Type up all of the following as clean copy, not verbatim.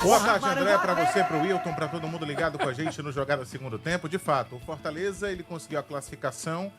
Boa tarde, André, para você, para o Wilton, para todo mundo ligado com a gente no Jogada Segundo Tempo. De fato, o Fortaleza ele conseguiu a classificação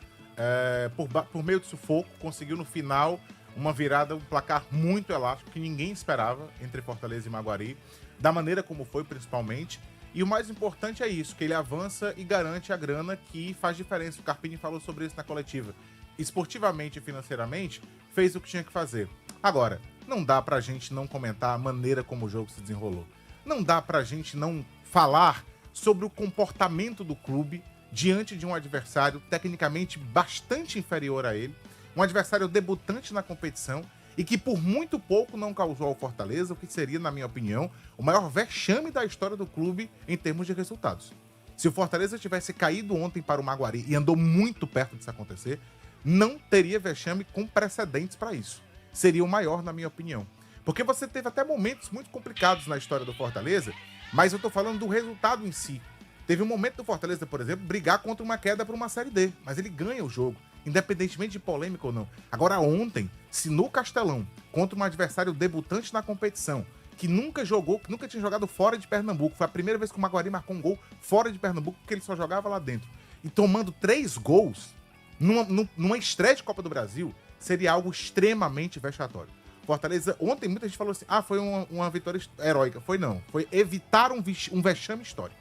por meio de sufoco, conseguiu no final uma virada, um placar muito elástico que ninguém esperava entre Fortaleza e Maguari, da maneira como foi principalmente. E o mais importante é isso, que ele avança e garante a grana que faz diferença. O Carpini falou sobre isso na coletiva. Esportivamente e financeiramente, fez o que tinha que fazer. Agora, não dá pra gente não comentar a maneira como o jogo se desenrolou. Não dá pra gente não falar sobre o comportamento do clube diante de um adversário tecnicamente bastante inferior a ele, um adversário debutante na competição e que por muito pouco não causou ao Fortaleza o que seria, na minha opinião, o maior vexame da história do clube em termos de resultados. Se o Fortaleza tivesse caído ontem para o Maguari e andou muito perto disso acontecer, não teria vexame com precedentes para isso. Seria o maior, na minha opinião. Porque você teve até momentos muito complicados na história do Fortaleza, mas eu tô falando do resultado em si. Teve um momento do Fortaleza, por exemplo, brigar contra uma queda para uma Série D, mas ele ganha o jogo, independentemente de polêmica ou não. Agora ontem, se no Castelão, contra um adversário debutante na competição, que nunca jogou, que nunca tinha jogado fora de Pernambuco, foi a primeira vez que o Maguari marcou um gol fora de Pernambuco, porque ele só jogava lá dentro, e tomando 3 gols numa estreia de Copa do Brasil, seria algo extremamente vexatório. Fortaleza, ontem muita gente falou assim, foi uma vitória heróica. Foi não, foi evitar um vexame histórico.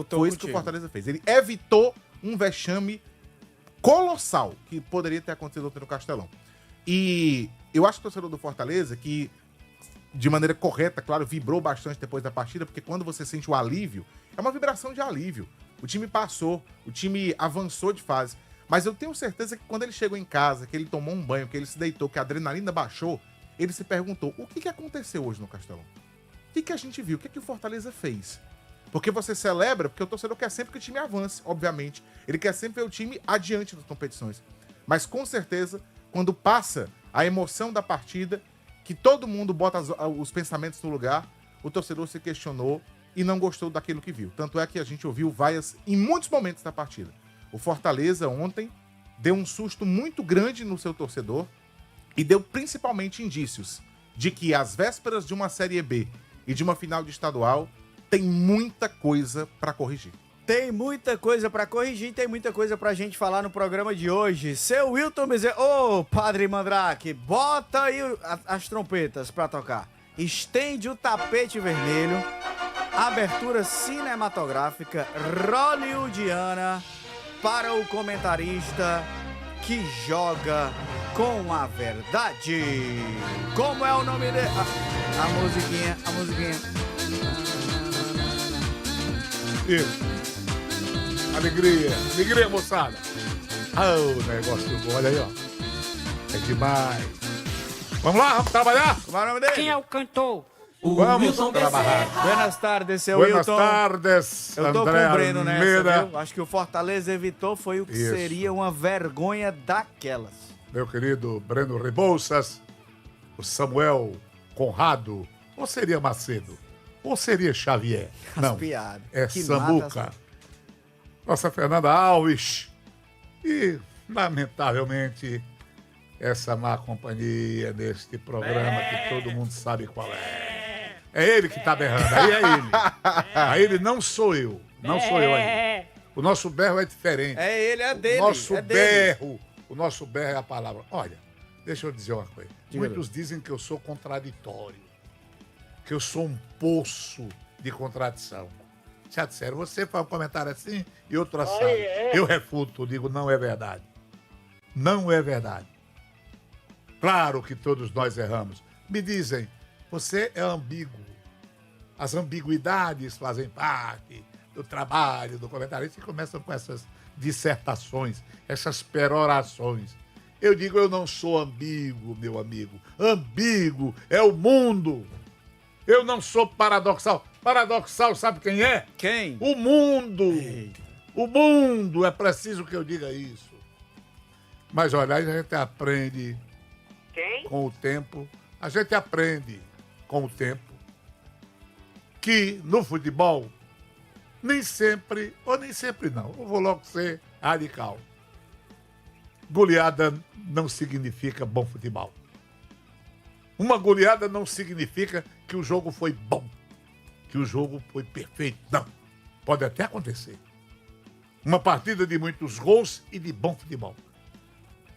Foi isso que o Fortaleza fez. Ele evitou um vexame colossal que poderia ter acontecido ontem no Castelão. E eu acho que o torcedor do Fortaleza, que de maneira correta, claro, vibrou bastante depois da partida, porque quando você sente o alívio, é uma vibração de alívio. O time passou, o time avançou de fase. Mas eu tenho certeza que quando ele chegou em casa, que ele tomou um banho, que ele se deitou, que a adrenalina baixou, ele se perguntou, o que aconteceu hoje no Castelão? O que a gente viu? O que o Fortaleza fez? Porque você celebra, porque o torcedor quer sempre que o time avance, obviamente. Ele quer sempre ver o time adiante das competições. Mas com certeza, quando passa a emoção da partida, que todo mundo bota os pensamentos no lugar, o torcedor se questionou e não gostou daquilo que viu. Tanto é que a gente ouviu vaias em muitos momentos da partida. O Fortaleza ontem deu um susto muito grande no seu torcedor e deu principalmente indícios de que às vésperas de uma Série B e de uma final de estadual tem muita coisa para corrigir. Tem muita coisa pra corrigir, tem muita coisa pra gente falar no programa de hoje. Seu Wilton Bezerra, Padre Mandrake, bota aí as trompetas pra tocar. Estende o tapete vermelho, abertura cinematográfica hollywoodiana para o comentarista que joga com a verdade. Como é o nome dele? A musiquinha. Isso. Alegria, moçada. Negócio bom, olha aí, ó. É demais. Vamos lá, vamos trabalhar? Como é o nome dele? Quem é o cantor? Vamos trabalhar. Buenas tardes, seu Buenas Wilton. tardes, Eu tô André com o Breno Almeida. nessa, viu? Acho que o Fortaleza evitou, foi o que Isso. seria uma vergonha daquelas. Meu querido Breno Rebouças, o Samuel Conrado, ou seria Macedo? Ou seria Xavier? Não, piadas. é Que Samuca. mata, Nossa Fernanda Alves. E, lamentavelmente, essa má companhia neste programa que todo mundo sabe qual é. É ele que tá berrando, aí é ele. Aí ele não sou eu. Não sou eu aí. O nosso berro é diferente. É ele, é dele. O nosso é dele. berro é a palavra. Olha, deixa eu dizer uma coisa. Diga. Muitos dizem que eu sou contraditório, que eu sou um poço de contradição. Já disseram, você faz um comentário assim e outro assim. Eu refuto, digo, não é verdade. Não é verdade. Claro que todos nós erramos. Me dizem, você é ambíguo. As ambiguidades fazem parte do trabalho, do comentário. E começam com essas dissertações, essas perorações. Eu digo, eu não sou ambíguo, meu amigo. Ambíguo é o mundo. Eu não sou paradoxal. Paradoxal, sabe quem é? Quem? O mundo. Eita. O mundo. É preciso que eu diga isso. Mas olha, a gente aprende com o tempo. A gente aprende com o tempo que no futebol nem sempre, ou nem sempre não, eu vou logo ser radical. Goleada não significa bom futebol. Uma goleada não significa que o jogo foi bom, que o jogo foi perfeito. Não, pode até acontecer. Uma partida de muitos gols e de bom futebol.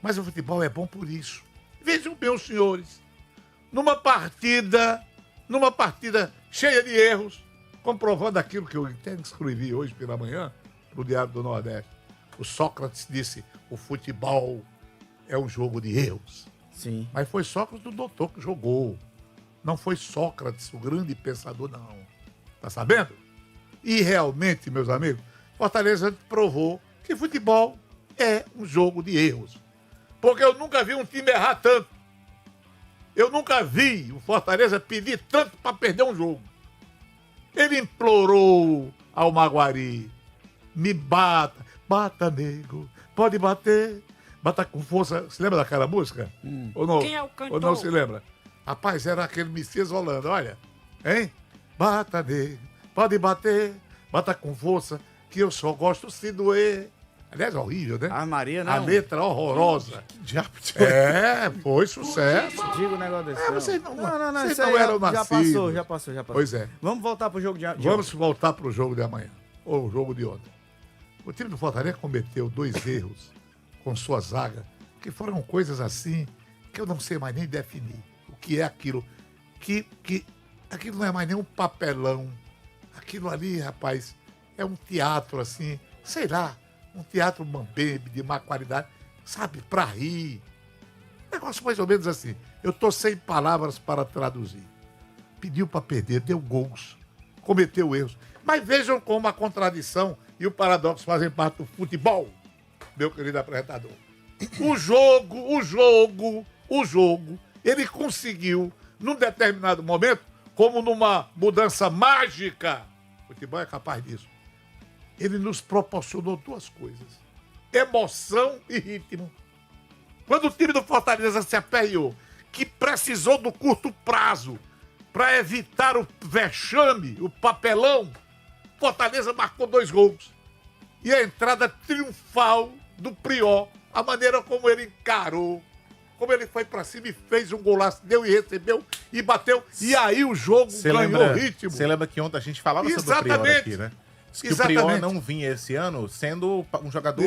Mas o futebol é bom por isso. Vejam bem, os senhores, numa partida cheia de erros, comprovando aquilo que eu até escrevi hoje pela manhã, no Diário do Nordeste. O Sócrates disse, o futebol é um jogo de erros. Sim. Mas foi Sócrates o doutor que jogou. Não foi Sócrates, o grande pensador, não. Tá sabendo? E realmente, meus amigos, Fortaleza provou que futebol é um jogo de erros. Porque eu nunca vi um time errar tanto. Eu nunca vi o Fortaleza pedir tanto para perder um jogo. Ele implorou ao Maguari, me bata, bata, nego, pode bater, bata com força. Se lembra daquela música? Ou não? Quem é o cantor? Ou não se lembra? Rapaz, era aquele Messias Holanda, olha. Hein? Bata, nego, pode bater, bata com força, que eu só gosto se doer. Aliás, é horrível, né? Ah, Maria, não. A letra horrorosa. Que diabo de... Foi sucesso. Diga um negócio desse. Vocês não, Vocês vocês não eram já nascidos. Já passou. Pois é. Vamos voltar pro jogo de Vamos voltar para o jogo de amanhã, ou o jogo de ontem. O time do Fortaleza cometeu 2 erros com sua zaga, que foram coisas assim que eu não sei mais nem definir. O que é aquilo? Que aquilo não é mais nem um papelão. Aquilo ali, rapaz, é um teatro assim, sei lá, um teatro mambembe, de má qualidade, sabe, para rir. Negócio mais ou menos assim. Eu tô sem palavras para traduzir. Pediu para perder, deu gols, cometeu erros. Mas vejam como a contradição e o paradoxo fazem parte do futebol, meu querido apresentador. O jogo, ele conseguiu, num determinado momento, como numa mudança mágica, o futebol é capaz disso, ele nos proporcionou 2 coisas: emoção e ritmo. Quando o time do Fortaleza se aperreou, que precisou do curto prazo para evitar o vexame, o papelão, Fortaleza marcou 2 gols. E a entrada triunfal do Prior, a maneira como ele encarou, como ele foi para cima e fez um golaço, deu e recebeu e bateu. E aí o jogo ganhou ritmo. Você lembra que ontem a gente falava sobre o Prior aqui, né? Que o Prior não vinha esse ano sendo um jogador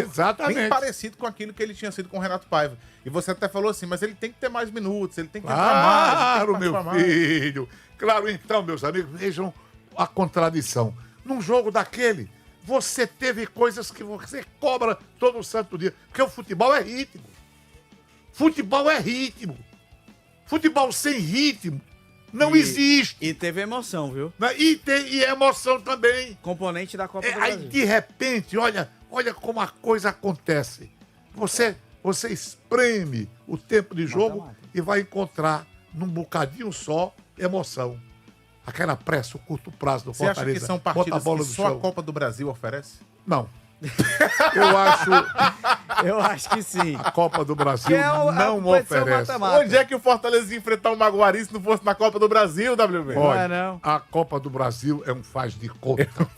bem parecido com aquilo que ele tinha sido com o Renato Paiva. E você até falou assim, mas ele tem que ter mais minutos, ele tem que entrar mais. Claro, meu filho. Claro, então, meus amigos, vejam a contradição. Num jogo daquele, você teve coisas que você cobra todo santo dia. Porque o futebol é ritmo. Futebol é ritmo. Futebol sem ritmo não existe. E teve emoção, viu? E emoção também. Componente da Copa do Aí, Brasil. de repente, olha como a coisa acontece. Você espreme o tempo de jogo e vai encontrar, num bocadinho só, emoção. Aquela pressa, o curto prazo do Fortaleza. Você acha que são partidas que só a Copa do Brasil oferece? Não. Eu acho que sim. A Copa do Brasil não competição oferece. mata-mata. Onde é que o Fortaleza ia enfrentar o Maguari se não fosse na Copa do Brasil, WB? Olha, não. a Copa do Brasil é um faz de conta.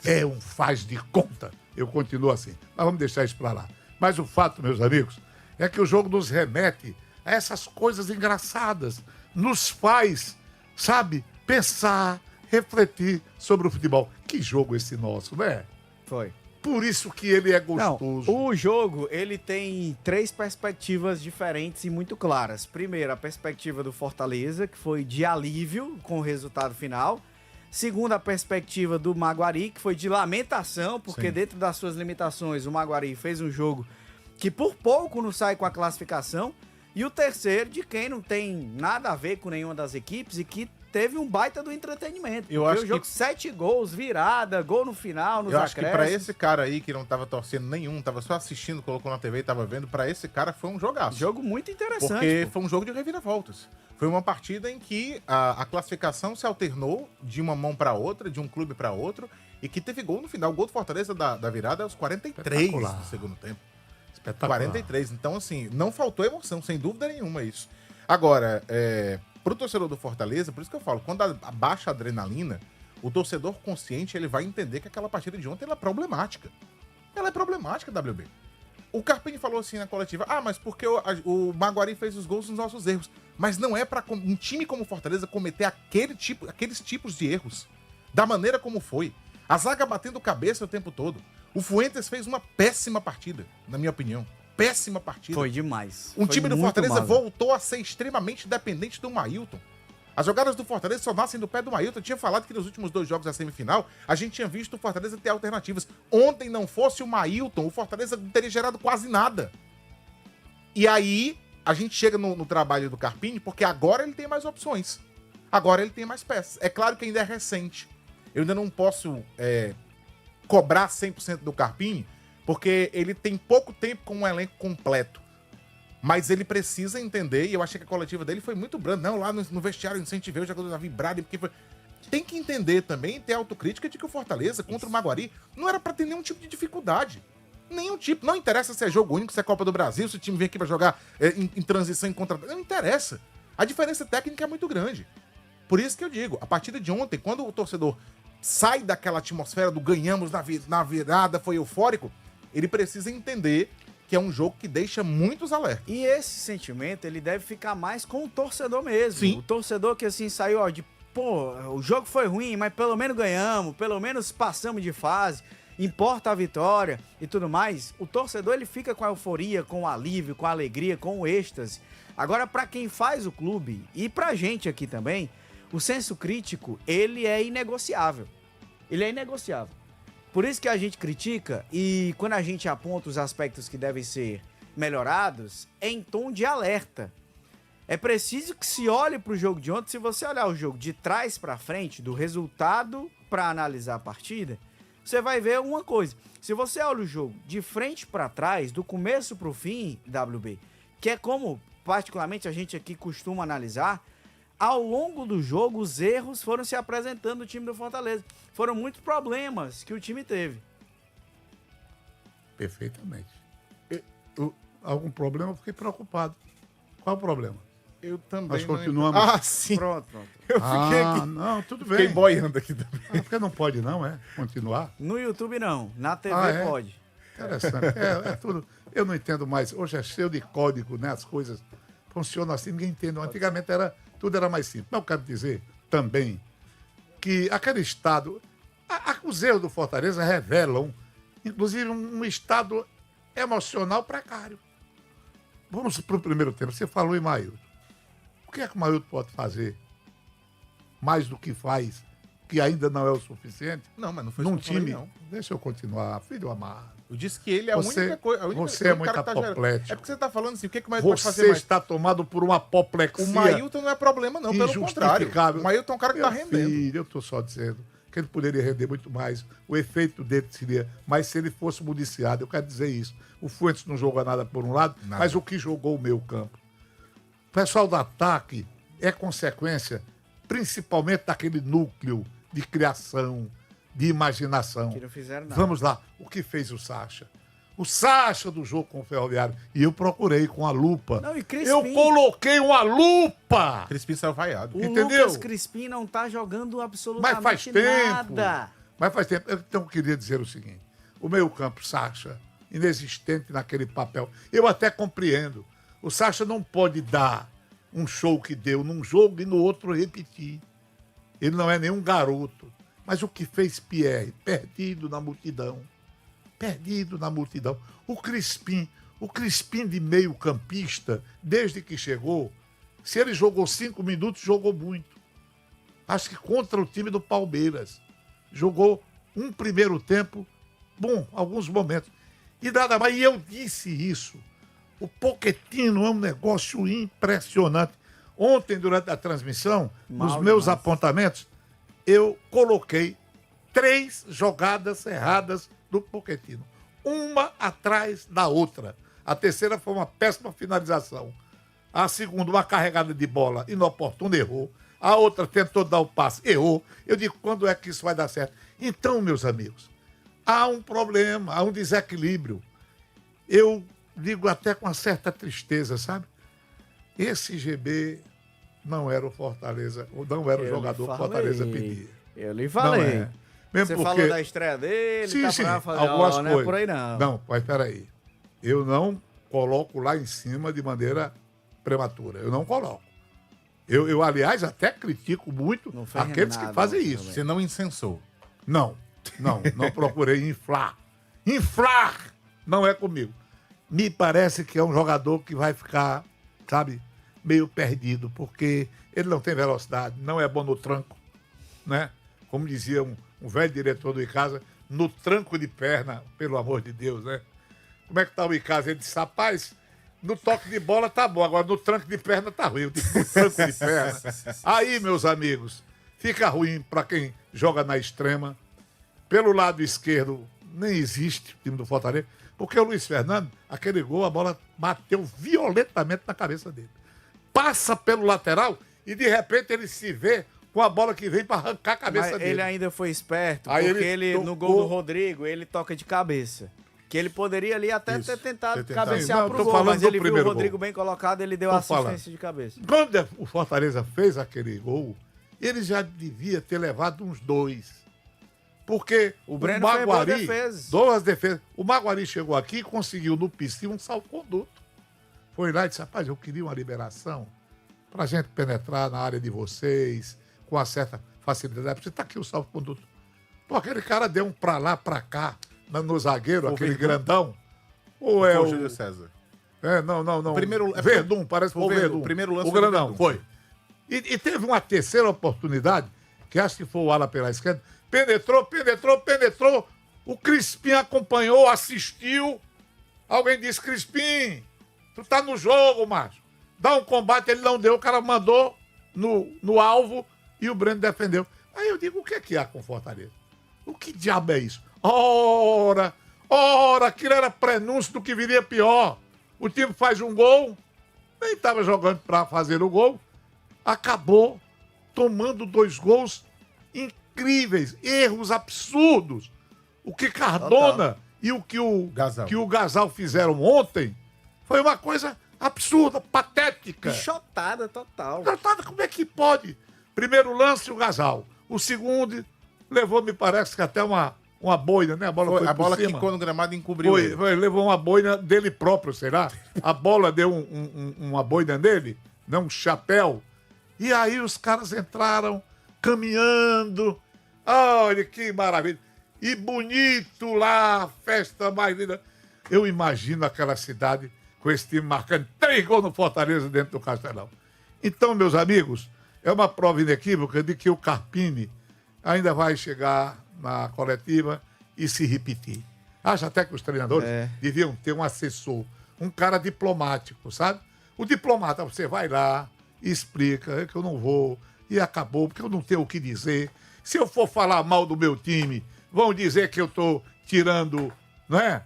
É um faz de conta. Eu continuo assim. Mas vamos deixar isso pra lá. Mas o fato, meus amigos, é que o jogo nos remete a essas coisas engraçadas. Nos faz, sabe, pensar, refletir sobre o futebol. Que jogo esse nosso, né? Foi. Por isso que ele é gostoso. Não, o jogo, ele tem 3 perspectivas diferentes e muito claras. Primeiro, a perspectiva do Fortaleza, que foi de alívio com o resultado final. Segundo, a perspectiva do Maguari, que foi de lamentação, porque dentro das suas limitações, o Maguari fez um jogo que por pouco não sai com a classificação. E o terceiro, de quem não tem nada a ver com nenhuma das equipes e que teve um baita do entretenimento. Eu acho o jogo, 7 gols, virada, gol no final, nos Eu acho que acréscimos. pra esse cara aí, que não tava torcendo nenhum, tava só assistindo, colocou na TV e tava vendo, pra esse cara foi um jogaço. Jogo muito interessante. Porque foi um jogo de reviravoltas. Foi uma partida em que a classificação se alternou de uma mão pra outra, de um clube pra outro, e que teve gol no final. O gol do Fortaleza da virada aos 43 do segundo tempo. Espetacular. 43. Então, assim, não faltou emoção, sem dúvida nenhuma isso. Agora, pro torcedor do Fortaleza, por isso que eu falo, quando abaixa a adrenalina, o torcedor consciente, ele vai entender que aquela partida de ontem ela é problemática. Ela é problemática, WB. O Carpini falou assim na coletiva, mas porque o Maguari fez os gols nos nossos erros. Mas não é pra um time como o Fortaleza cometer aqueles tipos de erros. Da maneira como foi. A zaga batendo cabeça o tempo todo. O Fuentes fez uma péssima partida, na minha opinião. Péssima partida. Foi demais. O time do Fortaleza mal. voltou a ser extremamente dependente do Mailton. As jogadas do Fortaleza só nascem do pé do Mailton. Eu tinha falado que nos últimos 2 jogos da semifinal, a gente tinha visto o Fortaleza ter alternativas. Ontem, não fosse o Mailton, o Fortaleza não teria gerado quase nada. E aí, a gente chega no trabalho do Carpini, porque agora ele tem mais opções. Agora ele tem mais peças. É claro que ainda é recente. Eu ainda não posso cobrar 100% do Carpini, porque ele tem pouco tempo com um elenco completo. Mas ele precisa entender, e eu achei que a coletiva dele foi muito branda. Não, lá no vestiário eu incentivei os jogadores a vibrarem, porque foi... Tem que entender também e ter autocrítica de que o Fortaleza contra o Maguari não era pra ter nenhum tipo de dificuldade. Nenhum tipo. Não interessa se é jogo único, se é Copa do Brasil, se o time vem aqui pra jogar em transição, em contra... Não interessa. A diferença técnica é muito grande. Por isso que eu digo, a partida de ontem, quando o torcedor sai daquela atmosfera do ganhamos na virada, foi eufórico, ele precisa entender que é um jogo que deixa muitos alertas. E esse sentimento, ele deve ficar mais com o torcedor mesmo. Sim. O torcedor que assim saiu, ó, de pô, o jogo foi ruim, mas pelo menos ganhamos, pelo menos passamos de fase, importa a vitória e tudo mais. O torcedor, ele fica com a euforia, com o alívio, com a alegria, com o êxtase. Agora, pra quem faz o clube e pra gente aqui também, o senso crítico, ele é inegociável. Ele é inegociável. Por isso que a gente critica e quando a gente aponta os aspectos que devem ser melhorados, é em tom de alerta. É preciso que se olhe para o jogo de ontem. Se você olhar o jogo de trás para frente, do resultado para analisar a partida, você vai ver uma coisa. Se você olha o jogo de frente para trás, do começo para o fim, WB, que é como particularmente a gente aqui costuma analisar, ao longo do jogo, os erros foram se apresentando no time do Fortaleza. Foram muitos problemas que o time teve. Perfeitamente. Algum problema, eu fiquei preocupado. Qual o problema? Eu também. Nós não... continuamos. Ah, sim. Pronto. Eu fiquei aqui. Não, tudo bem. Fiquei boiando aqui também. Porque não pode não, continuar? No YouTube não, na TV pode. Interessante. É tudo. Eu não entendo mais. Hoje é cheio de código, né? As coisas funcionam assim, ninguém entende. Antigamente tudo era mais simples. Mas eu quero dizer também que aquele estado... Os erros do Fortaleza revelam, inclusive, um estado emocional precário. Vamos para o primeiro tempo. Você falou em Mailton. O que é que o Mailton pode fazer mais do que faz, que ainda não é o suficiente? Não, mas não foi num isso que eu falei, time. não. Deixa eu continuar, filho amado. Eu disse que ele é a única coisa. Você é muito apoplético. É porque você está falando assim, o que é que o Mailton pode fazer Você mais? está tomado por uma apoplexia. O Mailton não é problema, não, pelo contrário. O Mailton é um cara que está rendendo. Filho, eu estou só dizendo que ele poderia render muito mais. O efeito dele seria... Mas se ele fosse municiado, eu quero dizer isso. O Fuentes não jogou nada por um lado, mas o que jogou o meio campo. O pessoal do ataque é consequência, principalmente daquele núcleo de criação, de imaginação. Que não fizeram nada. Vamos lá. O que fez o Sacha? O Sacha do jogo com o Ferroviário. E eu procurei com a lupa. Não, e Crispim, eu coloquei uma lupa! Crispim saiu vaiado. o entendeu? Lucas Crispim não tá jogando absolutamente Mas faz tempo. nada. Mas faz tempo. Então eu queria dizer o seguinte. O meio-campo, Sacha, inexistente naquele papel. Eu até compreendo. O Sacha não pode dar um show que deu num jogo e no outro repetir. Ele não é nenhum garoto. Mas o que fez Pierre? Perdido na multidão. Perdido na multidão. O Crispim de meio campista, desde que chegou, se ele jogou 5 minutos, jogou muito. Acho que contra o time do Palmeiras. Jogou um primeiro tempo, bom, alguns momentos. E nada mais, e eu disse isso. O Pochettino é um negócio impressionante. Ontem, durante a transmissão, nos meus apontamentos, eu coloquei 3 jogadas erradas do Pochettino. Uma atrás da outra. A terceira foi uma péssima finalização. A segunda, uma carregada de bola inoportuna, errou. A outra tentou dar o passe, errou. Eu digo, quando é que isso vai dar certo? Então, meus amigos, há um problema, há um desequilíbrio. Eu digo até com uma certa tristeza, sabe? Esse GB não era o Fortaleza, não era o jogador que o Fortaleza pedia. Eu lhe falei. Não é. Mesmo você porque... falou da estreia dele, sim, tá sim, pra fazer, algumas não coisas. é por aí não. Não, mas peraí. Eu não coloco lá em cima de maneira prematura. Eu não coloco. Eu, aliás, até critico muito aqueles que fazem isso. Você não incensou. Não procurei inflar. Inflar não é comigo. Me parece que é um jogador que vai ficar, sabe, meio perdido, porque ele não tem velocidade, não é bom no tranco, né? Como dizia um velho diretor do Icasa, no tranco de perna, pelo amor de Deus, né? Como é que tá o Icasa? Ele disse, rapaz, no toque de bola tá bom, agora no tranco de perna tá ruim. Eu disse, no tranco de perna. Aí, meus amigos, fica ruim para quem joga na extrema. Pelo lado esquerdo, nem existe o time do Fortaleza, porque o Luiz Fernando, aquele gol, a bola bateu violentamente na cabeça dele. Passa pelo lateral e, de repente, ele se vê com a bola que vem para arrancar a cabeça dele. Ele ainda foi esperto, Aí porque ele no gol do Rodrigo, ele toca de cabeça. Que ele poderia ali até ter tentado cabecear pro gol, mas ele viu o Rodrigo bem colocado, ele deu assistência de cabeça. Quando o Fortaleza fez aquele gol, ele já devia ter levado uns 2. Porque o Breno Maguari, duas defesas. O Maguari chegou aqui e conseguiu no piscina um salvo-conduto. Foi lá e disse, rapaz, eu queria uma liberação pra gente penetrar na área de vocês com uma certa facilidade. Você tá aqui o salvo-conduto. Pô, aquele cara deu um pra lá, pra cá, no zagueiro, aquele grandão. Ou é o Júlio César. Não. O primeiro, Verdun, parece que foi o Verdun. O primeiro lance o grandão, foi. E teve uma terceira oportunidade, que acho que foi o ala pela esquerda, penetrou. O Crispim acompanhou, assistiu. Alguém disse, Crispim, tu tá no jogo, macho. Dá um combate, ele não deu, o cara mandou no alvo e o Breno defendeu. Aí eu digo, o que é que há com Fortaleza? O que diabo é isso? Ora, aquilo era prenúncio do que viria pior. O time faz um gol, nem estava jogando para fazer o gol, acabou tomando 2 gols incríveis, erros absurdos. O que Cardona e o que o Gasal fizeram ontem foi uma coisa absurda, patética. Pichotada total. Como é que pode? Primeiro lance, o Gasal. O segundo, levou, me parece que até uma boina, né? A bola foi a bola cima. quicou no gramado e encobriu ele. Levou uma boina dele próprio, será? A bola deu uma boina nele, né? Um chapéu. E aí os caras entraram caminhando. Olha que maravilha. E bonito lá, festa mais linda. Eu imagino aquela cidade com esse time marcando 3 gols no Fortaleza dentro do Castelão. Então, meus amigos, é uma prova inequívoca de que o Carpini ainda vai chegar na coletiva e se repetir. Acho até que os treinadores deviam ter um assessor, um cara diplomático, sabe? O diplomata, você vai lá e explica que eu não vou e acabou, porque eu não tenho o que dizer. Se eu for falar mal do meu time, vão dizer que eu estou tirando, né?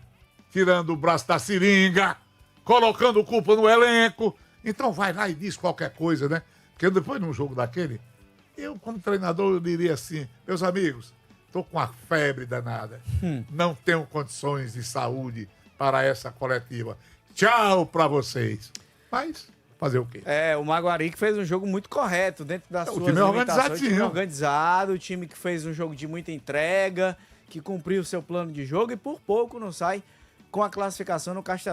Tirando o braço da seringa, colocando culpa no elenco. Então vai lá e diz qualquer coisa, né? Porque depois de um jogo daquele, eu como treinador eu diria assim, meus amigos, estou com uma febre danada, não tenho condições de saúde para essa coletiva. Tchau para vocês. Mas fazer o quê? O Maguari que fez um jogo muito correto dentro das suas time limitações. O time organizado, o time que fez um jogo de muita entrega, que cumpriu o seu plano de jogo e por pouco não sai com a classificação no Castelão.